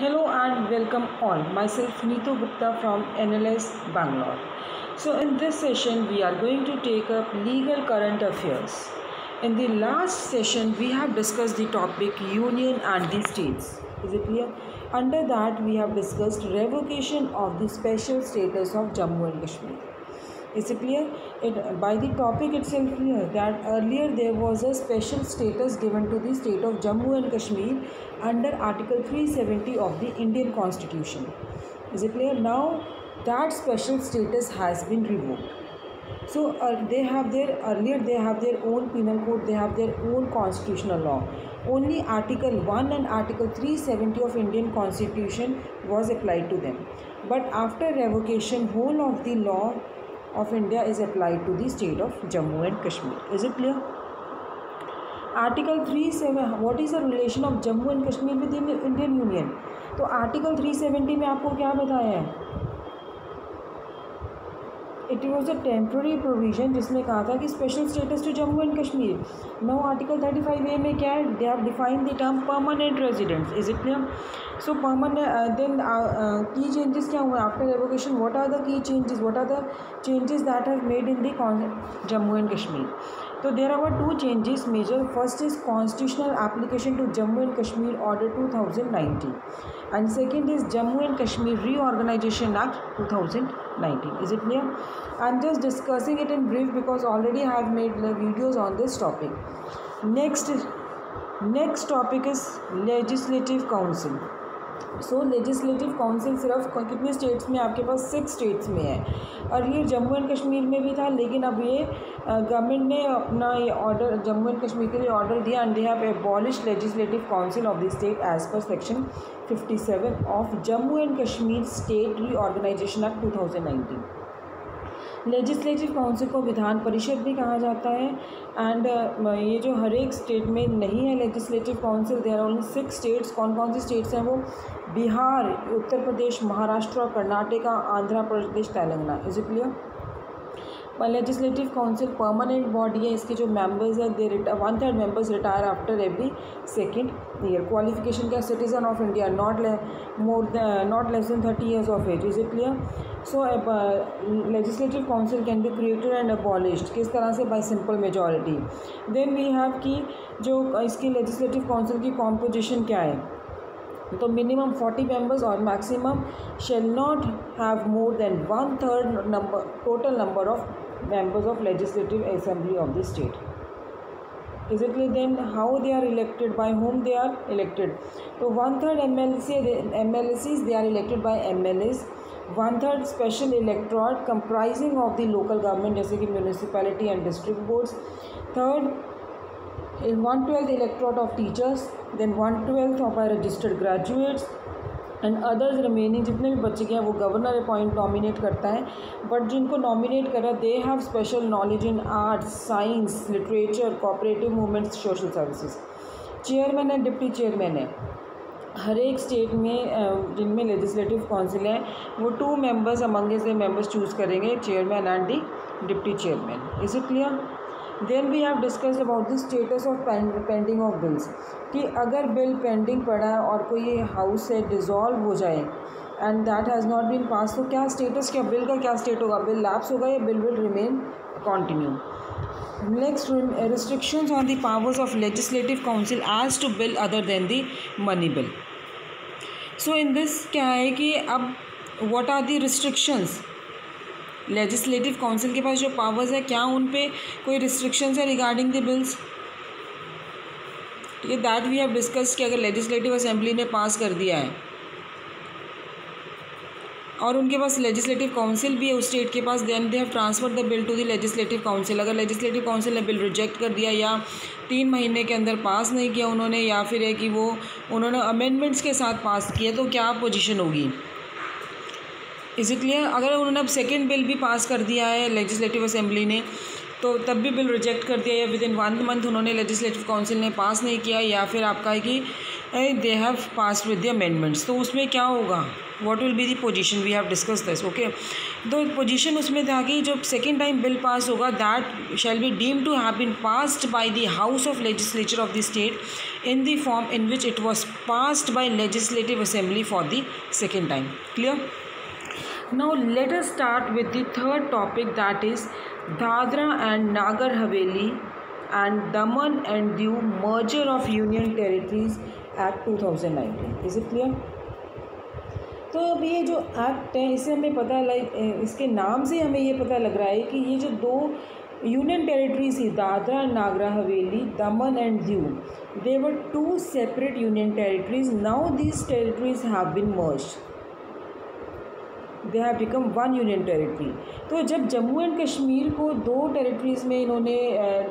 Hello and welcome all. Myself Neetu Gupta from NLS Bangalore. So in this session we are going to take up legal current affairs. In the last session we have discussed the topic union and the states. Is it clear? Under that we have discussed revocation of the special status of Jammu and Kashmir. Is it clear? By the topic itself clear that earlier there was a special status given to the state of Jammu and Kashmir under Article 370 of the Indian Constitution. Is it clear? Now that special status has been revoked. So they have their own penal code, they have their own constitutional law. Only Article 1 and Article 370 of Indian Constitution was applied to them. But after revocation, whole of the law of India is applied to the state of Jammu and Kashmir. Is it clear? Article 370, what is the relation of Jammu and Kashmir with Indian Union? तो article 370 में आपको क्या बताया है? It was a temporary provision जिसमें कहा था कि special status to Jammu and Kashmir. Now article 35A में क्या है? They have defined the term permanent residents. Is it clear? So permanent then key changes क्या हुए after revocation? What are the key changes? What are the changes that have made in the Jammu and Kashmir? So there are two changes major. First is constitutional application to Jammu and Kashmir Order 2019 and second is Jammu and Kashmir Reorganization Act 2019. Is it clear? I'm just discussing it in brief because already I have made videos on this topic. Next topic is Legislative Council. So legislative council सिर्फ कितने states में? आपके पास 6 states में है. और ये Jammu and Kashmir में भी था, लेकिन अब ये गवर्नमेंट ने अपना ये ऑर्डर जम्मू एंड कश्मीर के लिए ऑर्डर दिया and they have abolished legislative council of the state as per section 57 of Jammu and Kashmir state reorganisation act 2019. Legislative council को विधान परिषद भी कहा जाता है. एंड ये जो हर एक स्टेट में नहीं है legislative council, there are only 6 states. कौन कौन सी स्टेट्स हैं वो? Bihar, Uttar Pradesh, Maharashtra, Karnataka, Andhra Pradesh, Telangana. Is it clear? Legislative council permanent body है. इसके जो मेंबर्स हैं they 1/3 members retire after every second year. Qualification क्या? Citizen of India, not less than 30 years of age. Is it clear? So legislative council can be created and abolished. किस तरह से? By simple majority. Then we have कि जो इसकी legislative council की composition क्या है? तो मिनिमम 40 मेंबर्स और maximum shall not have more than 1/3 number total number of members of legislative assembly of the state. Is it clear? Then how they are elected? By whom they are elected? So 1/3 MLCs they are elected by MLAs. 1/3 special electorate comprising of the local government जैसे कि municipality and district boards. Third 1/12 electorate of teachers. Then 1/12 of our registered graduates. And others remaining जितने भी बच्चे गए हैं वो governor appoint nominate करता है. बट जिनको नॉमिनेट करा they have special knowledge in arts, science, literature, cooperative movements, social services. Chairman है, डिप्टी चेयरमैन है. हर एक स्टेट में जिनमें लेजिस्लेटिव काउंसिल है वो 2 मेंबर्स अमंग से मेंबर्स चूज़ करेंगे, chairman and the deputy chairman. Is it clear? Then we have discussed about the status of pending of bills. कि अगर बिल पेंडिंग पड़ा है और कोई हाउस से डिज़ोल्व हो जाए and that has not been pass, तो क्या स्टेटस, क्या बिल का क्या स्टेट होगा? बिल लैप्स होगा या bill will remain continue. Next restrictions on the powers of legislative council as to bill other than the money bill. So in this क्या है कि अब what are the restrictions? Legislative council के पास जो powers है क्या उन पे कोई रिस्ट्रिक्शंस है रिगार्डिंग द बिल्स? ठीक है, दैट वी हैव डिस्कस कि अगर लेजिस्लेटिव असेंबली ने पास कर दिया है और उनके पास लेजिस्लेटिव काउंसिल भी है उस स्टेट के पास, then they have transfer the bill to the legislative council. अगर लेजिस्लेटिव काउंसिल ने बिल रिजेक्ट कर दिया या 3 महीने के अंदर पास नहीं किया उन्होंने, या फिर है कि वो उन्होंने अमेंडमेंट्स के साथ पास किया, तो क्या पोजीशन होगी? Is it clear? अगर उन्होंने अब सेकेंड बिल भी पास कर दिया है लेजिस्लेटिव असेंबली ने तो तब भी बिल रिजेक्ट कर दिया, या विद इन 1 month उन्होंने लेजिस्लेटिव काउंसिल ने पास नहीं किया, या फिर आपका है कि they have pass with the amendments, तो उसमें क्या होगा, what will be the position, we have discuss this, okay. तो पोजीशन उसमें था कि जब सेकेंड टाइम बिल पास होगा, that shall be deemed to have been passed by the house of legislature of the state in the form in which it was passed by legislative assembly for the second time. Clear? Now let us start with the third topic, that is Dadra and Nagar Haveli and Daman and Diu merger of Union Territories Act 2019. Is it clear? तो अब ये जो act है इससे हमें पता इसके नाम से हमें ये पता लग रहा है कि ये जो दो यूनियन टेरिटरीज थी, Dadra and Nagar Haveli, Daman and Diu, they were two separate union territories. Now these territories have been merged, they have become one union territory. तो जब जम्मू एंड कश्मीर को दो टेरिटरीज़ में इन्होंने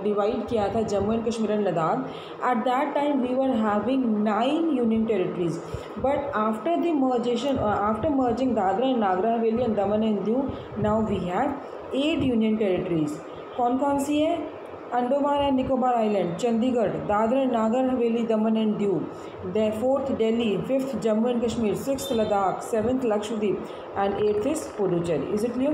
डिवाइड किया था, Jammu and Kashmir and Ladakh, at that time we were having 9 union territories, but after the merger, after merging Dadra and Nagar Haveli and Daman and Diu, now we have 8 union territories. कौन कौन सी है? Andaman and Nicobar island, Chandigarh, Dadra and Nagar Haveli, Daman and Diu, the 4th Delhi, 5th Jammu and Kashmir, 6th Ladakh, 7th Lakshadweep and 8th is Puducherry. Is it clear?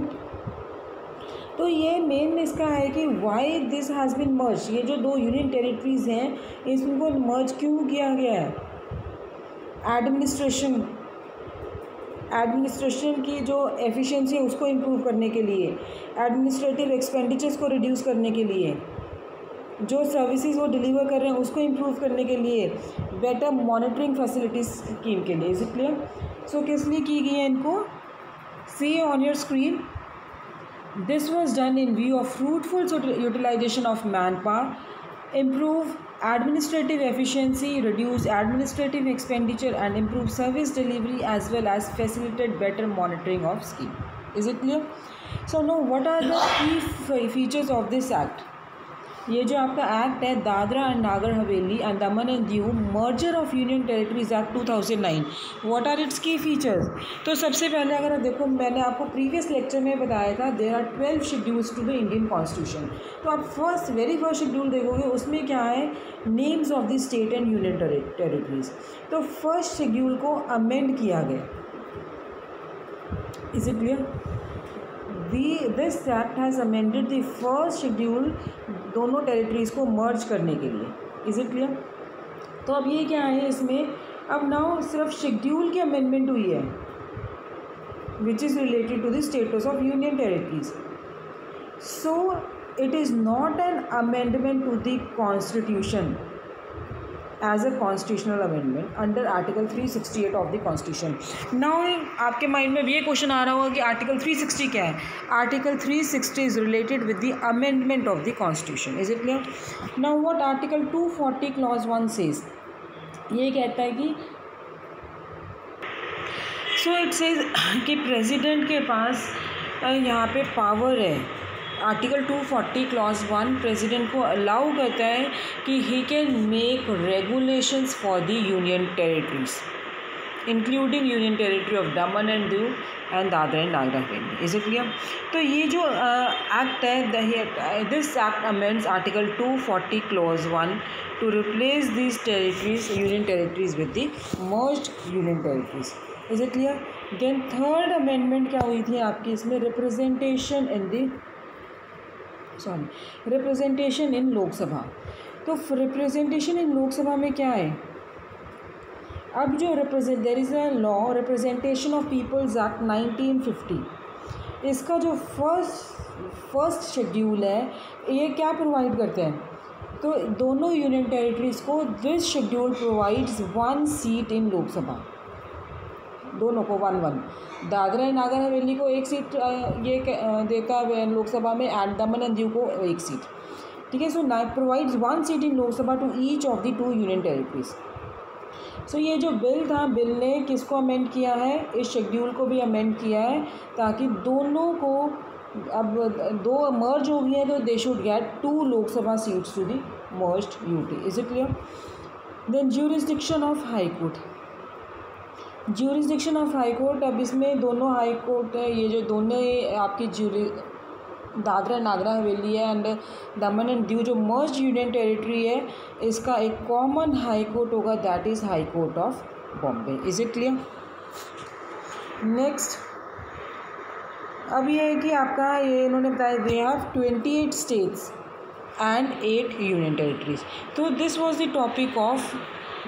तो ये main इसका है कि why this has been मर्ज, ये जो दो यूनियन टेरिटरीज़ हैं इनको मर्ज क्यों किया गया है? एडमिनिस्ट्रेशन की जो एफिशिएंसी है उसको इम्प्रूव करने के लिए, एडमिनिस्ट्रेटिव एक्सपेंडिचर्स को रिड्यूस करने के लिए, जो सर्विसेज वो डिलीवर कर रहे हैं उसको इम्प्रूव करने के लिए, बेटर मॉनिटरिंग फैसिलिटीज स्कीम के लिए। Is it clear? सो किस लिए की गई है इनको? See on your screen, this was done in view of fruitful utilization of man power, improve administrative efficiency, reduce administrative expenditure and improve service delivery as well as facilitate better monitoring of scheme. Is it clear? So now what are the key features of this act? ये जो आपका act है Dadra and Nagar Haveli and Daman and Diu merger of union territories act 2009, what are its key features? तो सबसे पहले अगर आप देखो, मैंने आपको प्रीवियस लेक्चर में बताया था there are 12 schedules to the Indian constitution. तो आप वेरी फर्स्ट शेड्यूल देखोगे, उसमें क्या है? Names of the state and union territories. तो फर्स्ट शेड्यूल को अमेंड किया गया। Is it clear? This act has amended the first schedule दोनों टेरिटरीज़ को मर्ज करने के लिए। Is it clear? तो अब ये क्या है इसमें, अब नाउ सिर्फ शेड्यूल की अमेंडमेंट हुई है which is related to the status of union territories. So it is not an amendment to the constitution as a constitutional amendment under article 368 of the constitution. Now आपके mind में ये question आ रहा होगा कि article 360 क्या है? Article 360 is related with the amendment of the constitution. Is it clear? Now what article 240 clause 1 says, ये कहता है कि सो इट सेज कि प्रेसिडेंट के पास यहाँ पे पावर है। आर्टिकल 240 क्लॉज 1 प्रेसिडेंट को अलाउ करता है कि he can make regulations for the union territories including union territory of Daman and Diu and Dadra and Nagar Haveli. Is it clear? तो ये जो एक्ट है, this act amends article 240 clause 1 to replace this territories, union territories with the merged union territories. Is it clear? Then third amendment क्या हुई थी आपकी इसमें? Representation in Lok Sabha. तो रिप्रेजेंटेशन इन लोकसभा में क्या है? अब जो there is a law representation of peoples act 1950, इसका जो फर्स्ट शेड्यूल है ये क्या प्रोवाइड करते हैं? तो दोनों यूनियन टेरिटरीज़ को this schedule provides 1 seat in Lok Sabha, दोनों को 1-1। दादरा एंड नागर हवेली को 1 सीट ये देता है लोकसभा में, एंड दमन एंड दीव को 1 सीट। ठीक है? So provides 1 seat in Lok Sabha to each of the 2 union territories. सो ये जो बिल था, बिल ने किसको अमेंड किया है? इस शेड्यूल को भी अमेंड किया है ताकि दोनों को, अब दो मर्ज हो गई है तो they should get 2 Lok Sabha seats to the merged UT. Is it clear? Then jurisdiction of high court, jurisdiction of high court, अब इसमें दोनों हाई कोर्ट है, ये जो दोनों आपकी दादरा नागर हवेली है एंड दमन एंड दीव जो मर्ज यूनियन टेरिटरी है, इसका एक कॉमन हाई कोर्ट होगा, that is high court of Bombay. Is it clear? Next अब ये है कि आपका ये इन्होंने बताया they have 28 states and 8 union territories. तो this was the topic of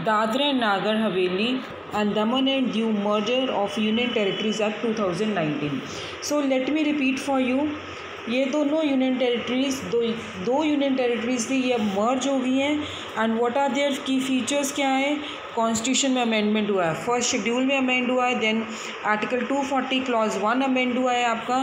Dadra and Nagar Haveli and Daman and Diu merger of Union Territories Act 2019. So let me repeat for you, ये दोनों यूनियन टेरिटरीज़ दो यूनियन टेरिटरीज़ थी, ये मर्ज हो गई हैं। And what are there की फीचर्स क्या हैं? कॉन्स्टिट्यूशन में अमेंडमेंट हुआ है, फर्स्ट शेड्यूल में अमेंड हुआ है, देन आर्टिकल 240 क्लॉज 1 अमेंड हुआ है आपका,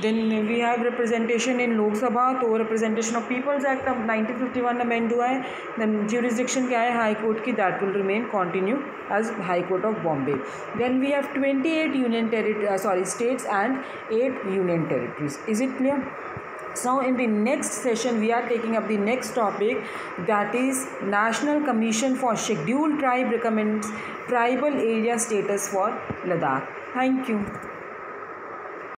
then we have representation in Lok Sabha, तो representation of peoples act of 1951 amend हुआ है। देन ज्यूरिसडिक्शन क्या है हाई कोर्ट की, that will remain continue as high court of Bombay. Then we have 28 union states and 8 union territories. Is it clear? So in the next session we are taking up the next topic, that is National Commission for Scheduled Tribe recommends tribal area status for Ladakh. Thank you.